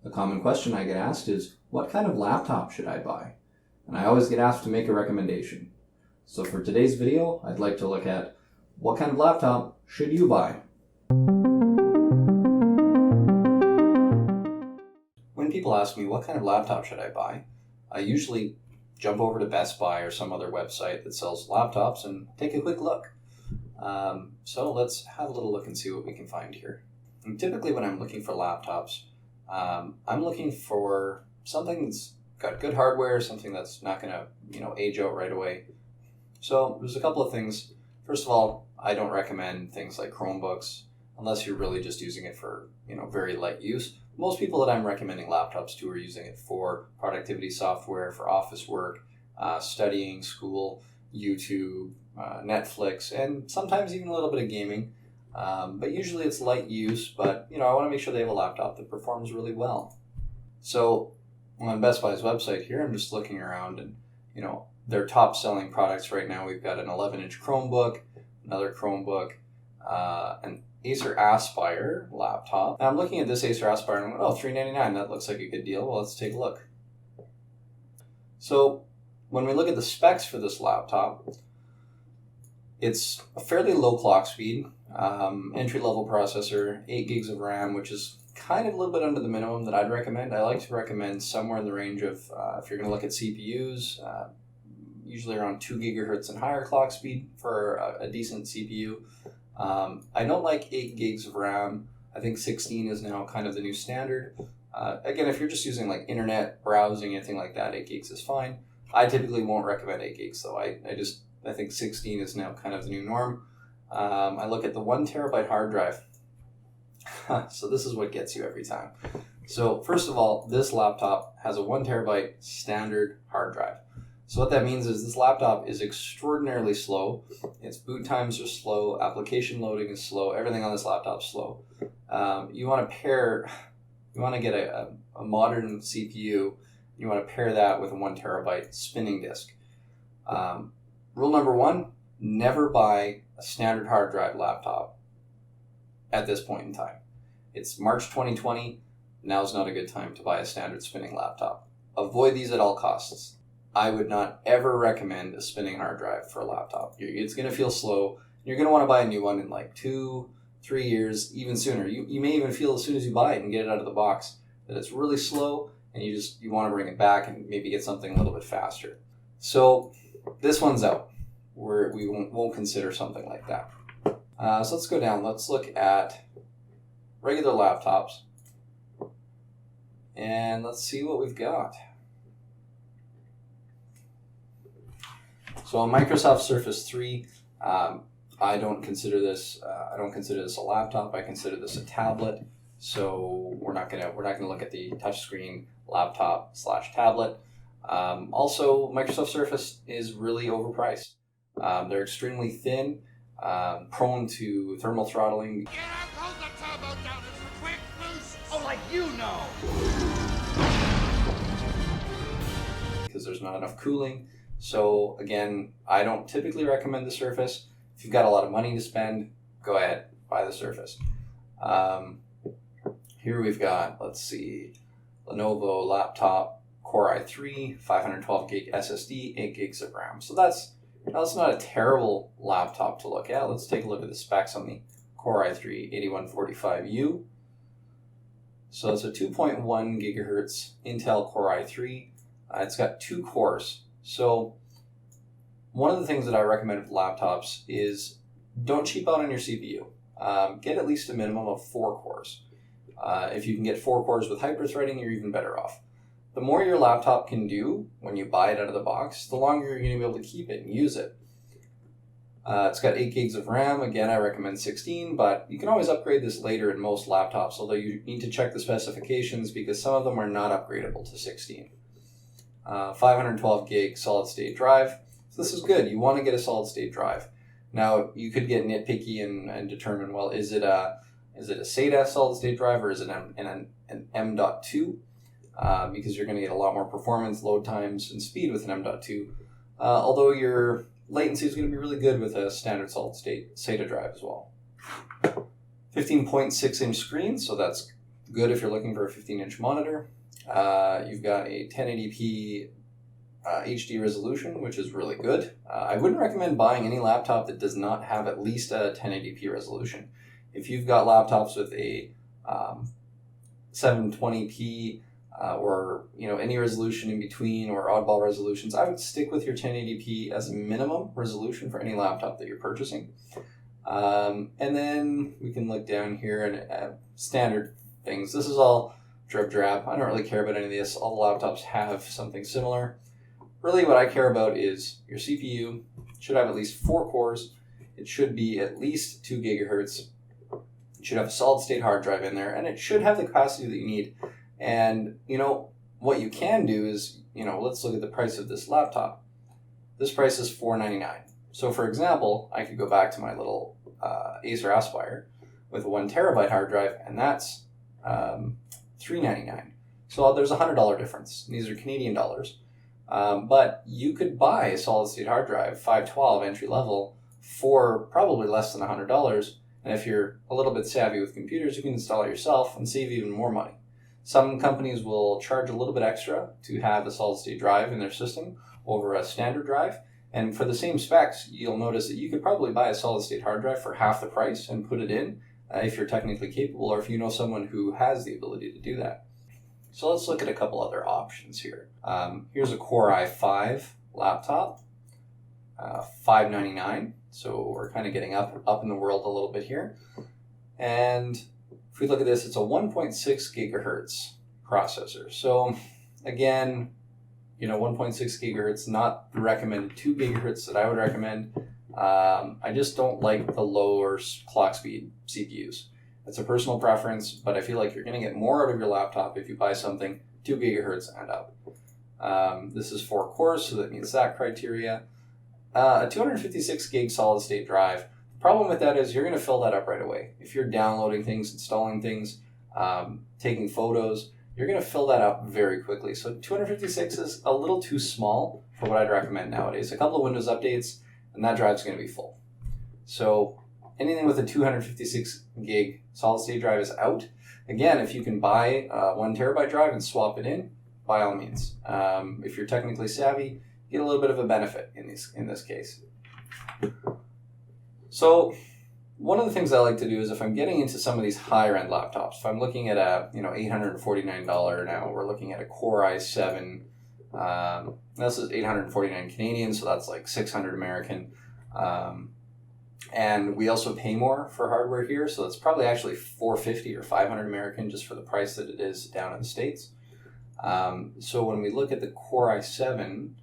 A common question I get asked is, what kind of laptop should I buy? And I always get asked to make a recommendation. So for today's video, I'd like to look at what kind of laptop should you buy? When people ask me what kind of laptop should I buy, I usually jump over to Best Buy or some other website that sells laptops and take a quick look. So let's have a little look and see what we can find here. And typically when I'm looking for laptops, I'm looking for something that's got good hardware, something that's not going to, age out right away. So there's a couple of things. First of all, I don't recommend things like Chromebooks unless you're really just using it for, very light use. Most people that I'm recommending laptops to are using it for productivity software, for office work, studying, school, YouTube, Netflix, and sometimes even a little bit of gaming. But usually it's light use, but I want to make sure they have a laptop that performs really well. So on Best Buy's website here, I'm just looking around and, their top selling products right now, we've got an 11-inch Chromebook, another Chromebook, an Acer Aspire laptop. Now I'm looking at this Acer Aspire and I'm going, $399, that looks like a good deal. Well, let's take a look. So when we look at the specs for this laptop, it's a fairly low clock speed, entry-level processor, 8 gigs of RAM, which is kind of a little bit under the minimum that I'd recommend. I like to recommend somewhere in the range of, if you're going to look at CPUs, usually around 2 gigahertz and higher clock speed for a decent CPU. I don't like 8 gigs of RAM. I think 16 is now kind of the new standard. Again, if you're just using like internet browsing, anything like that, 8 gigs is fine. I typically won't recommend 8 gigs though. I think 16 is now kind of the new norm. I look at the 1 terabyte hard drive. So this is what gets you every time. So first of all, this laptop has a 1 terabyte standard hard drive. So what that means is this laptop is extraordinarily slow. Its boot times are slow, application loading is slow, everything on this laptop is slow. You want to get a modern CPU, you want to pair that with a 1 terabyte spinning disk. Rule number 1, never buy a standard hard drive laptop at this point in time. It's March 2020, now's not a good time to buy a standard spinning laptop. Avoid these at all costs. I would not ever recommend a spinning hard drive for a laptop. It's going to feel slow. You're going to want to buy a new one in like 2-3 years, even sooner. You may even feel as soon as you buy it and get it out of the box that it's really slow and you want to bring it back and maybe get something a little bit faster. So this one's out. We won't consider something like that. So let's go down. Let's look at regular laptops and let's see what we've got. So on Microsoft Surface 3, I don't consider this a laptop. I consider this a tablet. So we're not gonna look at the touchscreen laptop / tablet. Also, Microsoft Surface is really overpriced. They're extremely thin, prone to thermal throttling. Get out, hold the turbo down, it's a quick boost. Oh, like you know. Because there's not enough cooling. So again, I don't typically recommend the Surface. If you've got a lot of money to spend, go ahead, buy the Surface. Here we've got, let's see, Lenovo laptop, Core i3, 512 gig SSD, 8 gigs of RAM. So that's not a terrible laptop to look at. Let's take a look at the specs on the Core i3 8145U. So it's a 2.1 gigahertz Intel Core i3. It's got 2 cores. So one of the things that I recommend with laptops is don't cheap out on your CPU. Get at least a minimum of 4 cores. If you can get 4 cores with hyper-threading, you're even better off. The more your laptop can do when you buy it out of the box, the longer you're going to be able to keep it and use it. It's got 8 gigs of RAM. Again, I recommend 16, but you can always upgrade this later in most laptops, although you need to check the specifications because some of them are not upgradable to 16. 512 gig solid state drive. So this is good. You want to get a solid state drive. Now you could get nitpicky and determine, well, is it a SATA solid state drive or is it an M.2? Because you're going to get a lot more performance, load times, and speed with an M.2. Although your latency is going to be really good with a standard solid state SATA drive as well. 15.6 inch screen, so that's good if you're looking for a 15-inch monitor. You've got a 1080p HD resolution, which is really good. I wouldn't recommend buying any laptop that does not have at least a 1080p resolution. If you've got laptops with a 720p or any resolution in between or oddball resolutions, I would stick with your 1080p as a minimum resolution for any laptop that you're purchasing. And then we can look down here and standard things. This is all drip drap. I don't really care about any of this. All the laptops have something similar. Really what I care about is your CPU should have at least 4 cores. It should be at least 2 gigahertz. It should have a solid state hard drive in there, and it should have the capacity that you need. And what you can do is, let's look at the price of this laptop. This price is $499. So for example, I could go back to my little Acer Aspire with a 1 terabyte hard drive, and that's $399. So there's a $100 difference. These are Canadian dollars. But you could buy a solid state hard drive, 512 entry level, for probably less than $100. And if you're a little bit savvy with computers, you can install it yourself and save even more money. Some companies will charge a little bit extra to have a solid state drive in their system over a standard drive. And for the same specs, you'll notice that you could probably buy a solid state hard drive for half the price and put it in if you're technically capable, or if you know someone who has the ability to do that. So let's look at a couple other options here. Here's a Core i5 laptop, $599. So we're kind of getting up in the world a little bit here. And if we look at this, it's a 1.6 gigahertz processor. So again, 1.6 gigahertz, not the recommended 2 gigahertz that I would recommend. I just don't like the lower clock speed CPUs. It's a personal preference, but I feel like you're going to get more out of your laptop if you buy something 2 gigahertz and up. This is 4 cores, so that meets that criteria. A 256 gig solid state drive. The problem with that is you're going to fill that up right away. If you're downloading things, installing things, taking photos, you're going to fill that up very quickly. So 256 is a little too small for what I'd recommend nowadays. A couple of Windows updates, and that drive's going to be full. So anything with a 256 gig solid state drive is out. Again, if you can buy a 1 terabyte drive and swap it in, by all means. If you're technically savvy, you get a little bit of a benefit in this case. So one of the things I like to do is if I'm getting into some of these higher end laptops, if I'm looking at a $849 now, we're looking at a Core i7. This is $849 Canadian, so that's like $600 American. And we also pay more for hardware here, so it's probably actually $450 or $500 American just for the price that it is down in the States. So when we look at the Core i7,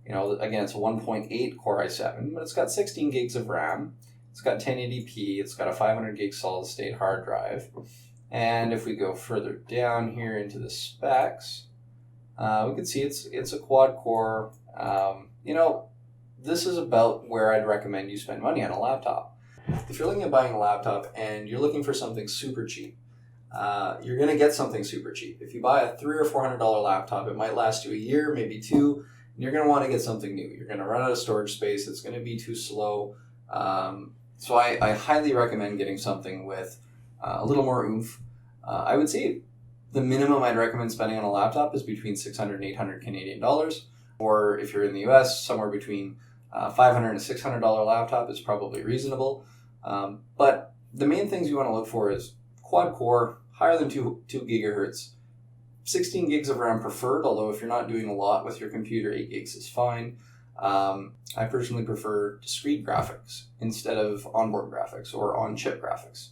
again, it's a 1.8 Core i7, but it's got 16 gigs of RAM. It's got 1080p. It's got a 500 gig solid state hard drive. And if we go further down here into the specs, we can see it's a quad core. This is about where I'd recommend you spend money on a laptop. If you're looking at buying a laptop and you're looking for something super cheap, you're going to get something super cheap. If you buy a $300 or $400 laptop, it might last you a year, maybe 2, and you're going to want to get something new. You're going to run out of storage space. It's going to be too slow. So I highly recommend getting something with a little more oomph. I would say the minimum I'd recommend spending on a laptop is between 600 and 800 Canadian dollars. Or if you're in the US, somewhere between $500 and $600 laptop is probably reasonable. But the main things you want to look for is quad core, higher than 2 gigahertz, 16 gigs of RAM preferred, although if you're not doing a lot with your computer, 8 gigs is fine. I personally prefer discrete graphics instead of onboard graphics or on-chip graphics.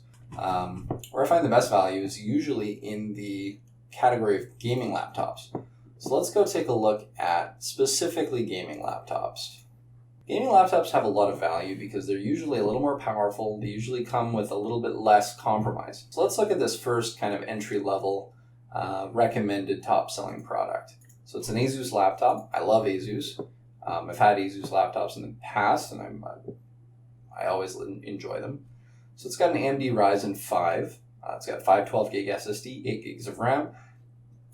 Where I find the best value is usually in the category of gaming laptops. So let's go take a look at specifically gaming laptops. Gaming laptops have a lot of value because they're usually a little more powerful. They usually come with a little bit less compromise. So let's look at this first kind of entry-level recommended top-selling product. So it's an Asus laptop. I love Asus. I've had Asus laptops in the past, and I always enjoy them. So it's got an AMD Ryzen 5. It's got 512 gig SSD, 8 gigs of RAM,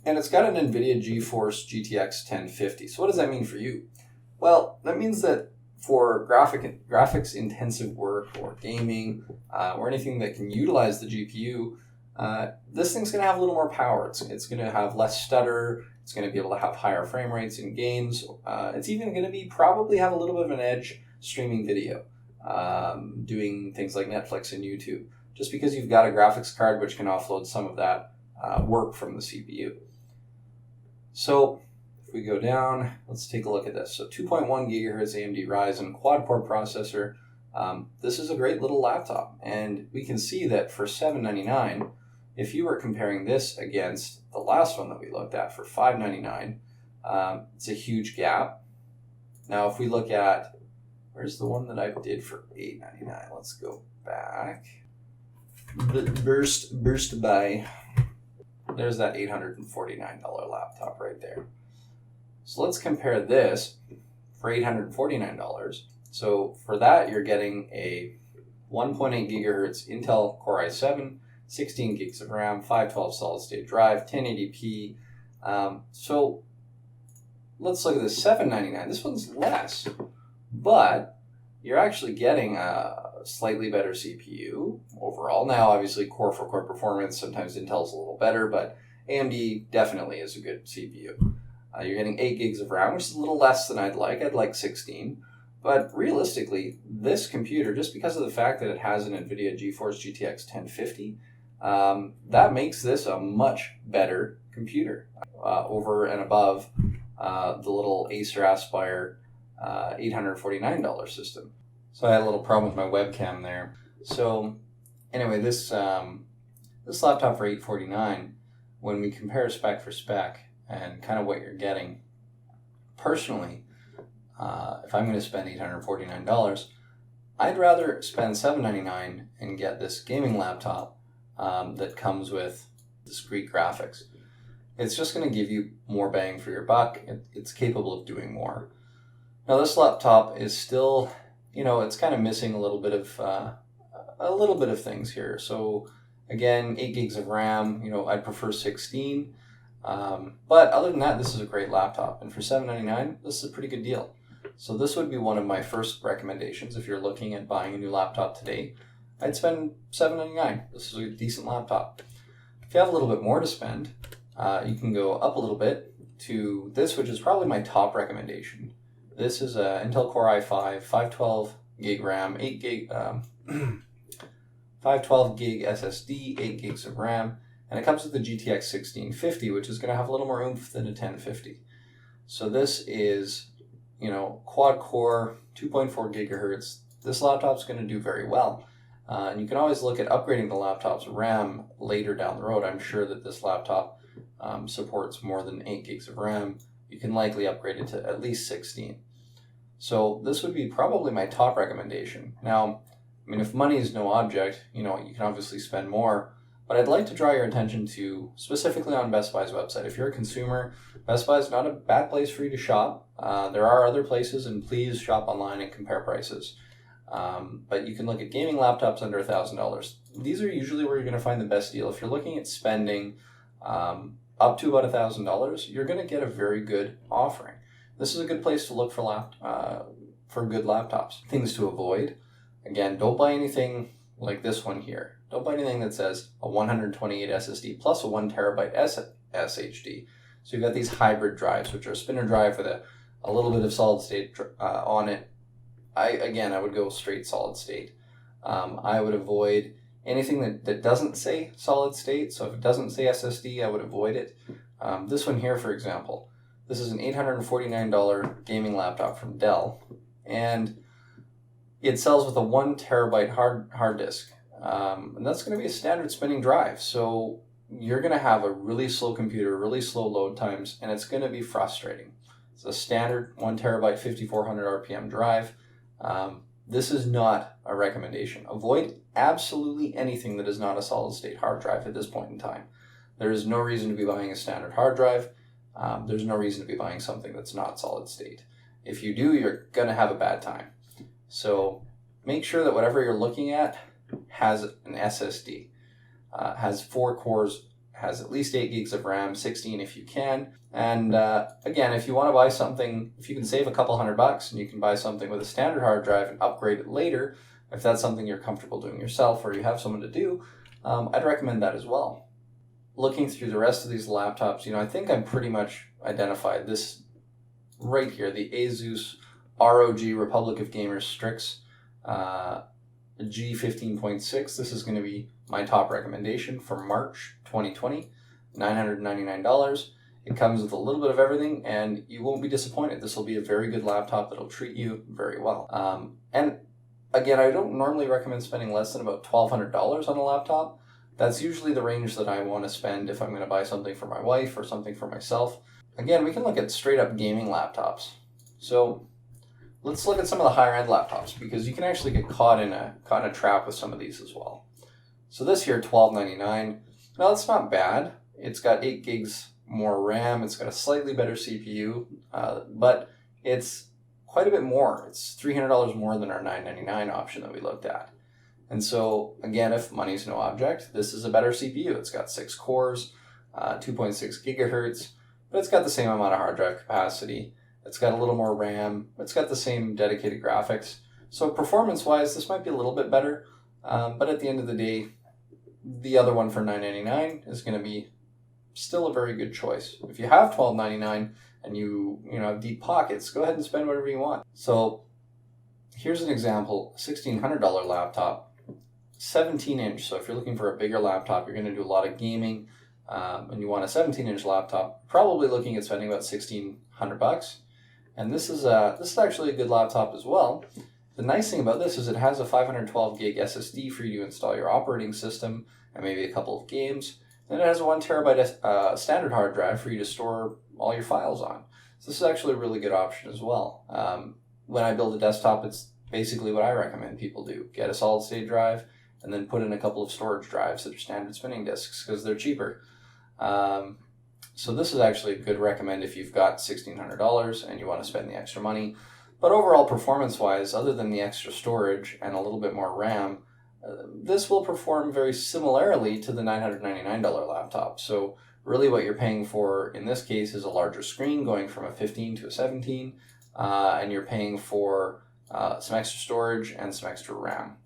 and it's got an NVIDIA GeForce GTX 1050. So what does that mean for you? Well, that means that for graphics intensive work or gaming or anything that can utilize the GPU, this thing's going to have a little more power. It's going to have less stutter. It's going to be able to have higher frame rates in games. It's even going to be probably have a little bit of an edge streaming video, doing things like Netflix and YouTube, just because you've got a graphics card which can offload some of that work from the CPU. So if we go down, let's take a look at this. So 2.1 gigahertz AMD Ryzen quad-core processor. This is a great little laptop, and we can see that for $799, if you were comparing this against the last one that we looked at for $599, it's a huge gap. Now, if we look at, where's the one that I did for $899? Let's go back. Burst by. There's that $849 laptop right there. So let's compare this for $849. So for that, you're getting a 1.8 gigahertz Intel Core i7, 16 gigs of RAM, 512 solid state drive, 1080p. So let's look at this $799. This one's less, but you're actually getting a slightly better CPU overall. Now, obviously, core for core performance, sometimes Intel's a little better, but AMD definitely is a good CPU. You're getting 8 gigs of RAM, which is a little less than I'd like. I'd like 16. But realistically, this computer, just because of the fact that it has an NVIDIA GeForce GTX 1050, that makes this a much better computer over and above the little Acer Aspire $849 system. So I had a little problem with my webcam there. So anyway, this laptop for $849, when we compare spec for spec and kind of what you're getting, personally, if I'm going to spend $849, I'd rather spend $799 and get this gaming laptop that comes with Discrete Graphics. It's just going to give you more bang for your buck. It's capable of doing more. Now, this laptop is still, it's kind of missing a little bit of things here. So again, 8 gigs of RAM. I'd prefer 16. But other than that, this is a great laptop, and for $799, this is a pretty good deal. So this would be one of my first recommendations if you're looking at buying a new laptop today. I'd spend $799. This is a decent laptop. If you have a little bit more to spend, you can go up a little bit to this, which is probably my top recommendation. This is a Intel Core i5, 512 gig RAM, 8 gig, 512 gig SSD, 8 gigs of RAM, and it comes with the GTX 1650, which is going to have a little more oomph than a 1050. So this is, quad core, 2.4 gigahertz. This laptop's going to do very well. And you can always look at upgrading the laptop's RAM later down the road. I'm sure that this laptop supports more than 8 gigs of RAM. You can likely upgrade it to at least 16. So this would be probably my top recommendation. Now, if money is no object, you can obviously spend more, but I'd like to draw your attention to, specifically on Best Buy's website. If you're a consumer, Best Buy is not a bad place for you to shop. There are other places, and please shop online and compare prices. But you can look at gaming laptops under $1,000. These are usually where you're going to find the best deal. If you're looking at spending up to about $1,000, you're going to get a very good offering. This is a good place to look for good laptops. Things to avoid. Again, don't buy anything like this one here. Don't buy anything that says a 128 SSD plus a 1 terabyte SHD. So you've got these hybrid drives, which are a spinner drive with a little bit of solid state on it. I would go straight solid state. I would avoid anything that doesn't say solid state. So if it doesn't say SSD, I would avoid it. This one here, for example, this is an $849 gaming laptop from Dell, and it sells with a 1 terabyte hard disk. And that's going to be a standard spinning drive. So you're going to have a really slow computer, really slow load times, and it's going to be frustrating. It's a standard 1 terabyte 5400 RPM drive. This is not a recommendation. Avoid absolutely anything that is not a solid state hard drive at this point in time. There is no reason to be buying a standard hard drive. There's no reason to be buying something that's not solid state. If you do, you're going to have a bad time. So make sure that whatever you're looking at has an SSD, has 4 cores, has at least 8 gigs of RAM, 16 if you can. And again, if you want to buy something, if you can save a couple $100 and you can buy something with a standard hard drive and upgrade it later, if that's something you're comfortable doing yourself or you have someone to do, I'd recommend that as well. Looking through the rest of these laptops, I think I'm pretty much identified this right here, the Asus ROG Republic of Gamers Strix G15.6. This is going to be my top recommendation for March 2020, $999. It comes with a little bit of everything, and you won't be disappointed. This will be a very good laptop that'll treat you very well. And again, I don't normally recommend spending less than about $1,200 on a laptop. That's usually the range that I want to spend if I'm going to buy something for my wife or something for myself. Again, we can look at straight up gaming laptops. So let's look at some of the higher end laptops, because you can actually get caught in a trap with some of these as well. So this here, $1,299. Now that's not bad. It's got 8 gigs more RAM. It's got a slightly better CPU, but it's quite a bit more. It's $300 more than our $999 option that we looked at. And so, again, if money's no object, this is a better CPU. It's got 6 cores, 2.6 gigahertz, but it's got the same amount of hard drive capacity. It's got a little more RAM. It's got the same dedicated graphics. So performance-wise, this might be a little bit better, but at the end of the day, the other one for $999 is going to be still a very good choice. If you have $1,299 and you have deep pockets, go ahead and spend whatever you want. So here's an example, $1,600 laptop. 17-inch, so if you're looking for a bigger laptop, you're going to do a lot of gaming, and you want a 17-inch laptop, probably looking at spending about $1,600. And this is actually a good laptop as well. The nice thing about this is it has a 512 gig SSD for you to install your operating system and maybe a couple of games. Then it has a 1 terabyte standard hard drive for you to store all your files on. So this is actually a really good option as well. When I build a desktop, it's basically what I recommend people do. Get a solid state drive, and then put in a couple of storage drives that are standard spinning disks because they're cheaper. So this is actually a good recommend if you've got $1,600 and you want to spend the extra money. But overall, performance-wise, other than the extra storage and a little bit more RAM, this will perform very similarly to the $999 laptop. So really what you're paying for in this case is a larger screen going from a 15 to a 17, and you're paying for some extra storage and some extra RAM.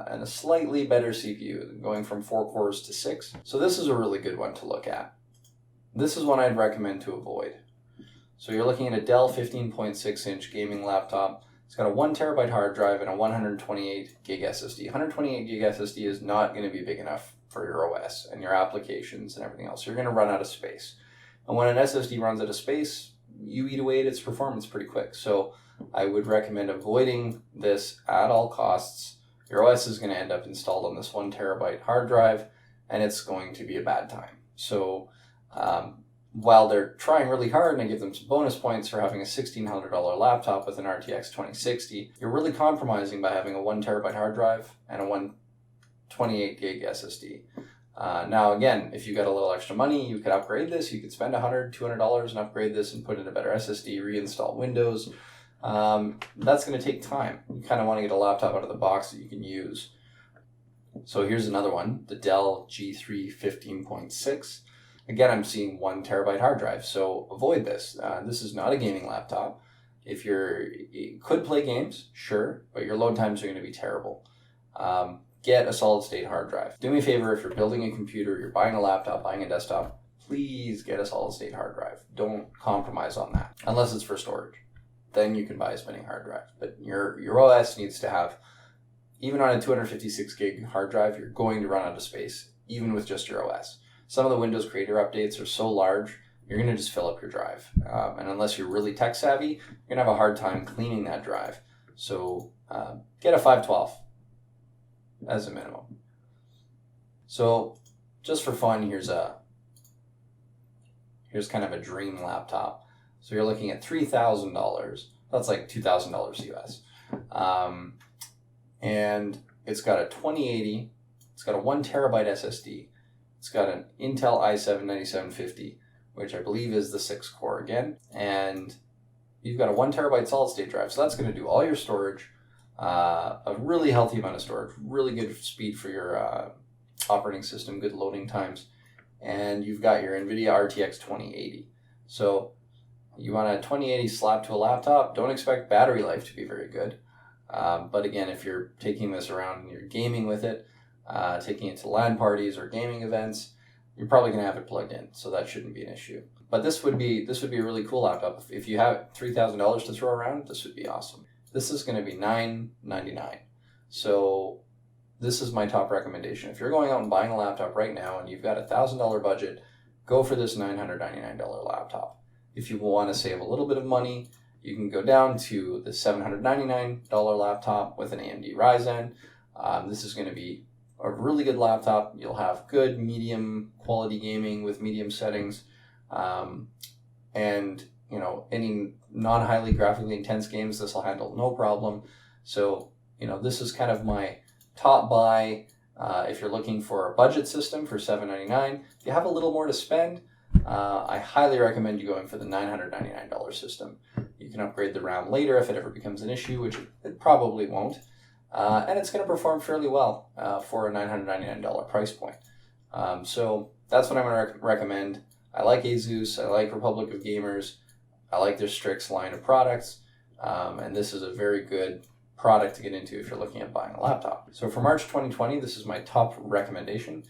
And a slightly better CPU, going from 4 cores to 6. So this is a really good one to look at. This is one I'd recommend to avoid. So you're looking at a Dell 15.6-inch gaming laptop. It's got a 1 terabyte hard drive and a 128 gig SSD. 128 gig SSD is not going to be big enough for your OS and your applications and everything else. You're going to run out of space. And when an SSD runs out of space, you eat away at its performance pretty quick. So I would recommend avoiding this at all costs. Your OS is going to end up installed on this 1 terabyte hard drive, and it's going to be a bad time. So while they're trying really hard, and I give them some bonus points for having a $1,600 laptop with an RTX 2060, you're really compromising by having a 1 terabyte hard drive and a 128 gig SSD. Now, again, if you got a little extra money, you could upgrade this. You could spend $100, $200 and upgrade this and put in a better SSD, reinstall Windows. That's going to take time. You kind of want to get a laptop out of the box that you can use. So here's another one, the Dell G3 15.6. Again, I'm seeing 1 terabyte hard drive, so avoid this. This is not a gaming laptop. If you could play games, sure, but your load times are going to be terrible. Get a solid state hard drive. Do me a favor, if you're building a computer, you're buying a laptop, buying a desktop, please get a solid state hard drive. Don't compromise on that, unless it's for storage. Then you can buy a spinning hard drive. But your OS needs to have, even on a 256 gig hard drive, you're going to run out of space, even with just your OS. Some of the Windows Creator updates are so large, you're going to just fill up your drive. And unless you're really tech savvy, you're going to have a hard time cleaning that drive. So get a 512 as a minimum. So just for fun, here's kind of a dream laptop. So you're looking at $3,000. That's like $2,000 US. And it's got a 2080. It's got a 1 terabyte SSD. It's got an Intel i7-9750, which I believe is the 6 core again. And you've got a 1 terabyte solid state drive. So that's going to do all your storage, a really healthy amount of storage, really good speed for your operating system, good loading times. And you've got your NVIDIA RTX 2080. So you want a 2080 slapped to a laptop, don't expect battery life to be very good. But again, if you're taking this around and you're gaming with it, taking it to LAN parties or gaming events, you're probably going to have it plugged in, so that shouldn't be an issue. But this would be a really cool laptop. If you have $3,000 to throw around, this would be awesome. This is going to be $999. So this is my top recommendation. If you're going out and buying a laptop right now and you've got a $1,000 budget, go for this $999 laptop. If you want to save a little bit of money, you can go down to the $799 laptop with an AMD Ryzen. This is going to be a really good laptop. You'll have good medium quality gaming with medium settings, and any non-highly graphically intense games this will handle no problem. So this is kind of my top buy if you're looking for a budget system for $799. If you have a little more to spend, I highly recommend you going for the $999 system. You can upgrade the RAM later if it ever becomes an issue, which it probably won't. And it's going to perform fairly well for a $999 price point. So that's what I'm going to recommend. I like Asus. I like Republic of Gamers. I like their Strix line of products. And this is a very good product to get into if you're looking at buying a laptop. So for March 2020, this is my top recommendation.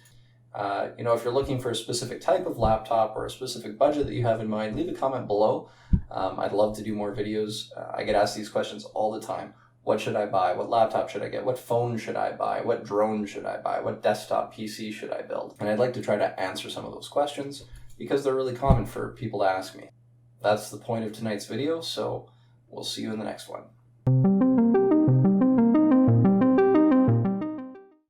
If you're looking for a specific type of laptop or a specific budget that you have in mind, leave a comment below. I'd love to do more videos. I get asked these questions all the time. What should I buy? What laptop should I get? What phone should I buy? What drone should I buy? What desktop PC should I build? And I'd like to try to answer some of those questions because they're really common for people to ask me. That's the point of tonight's video, so we'll see you in the next one.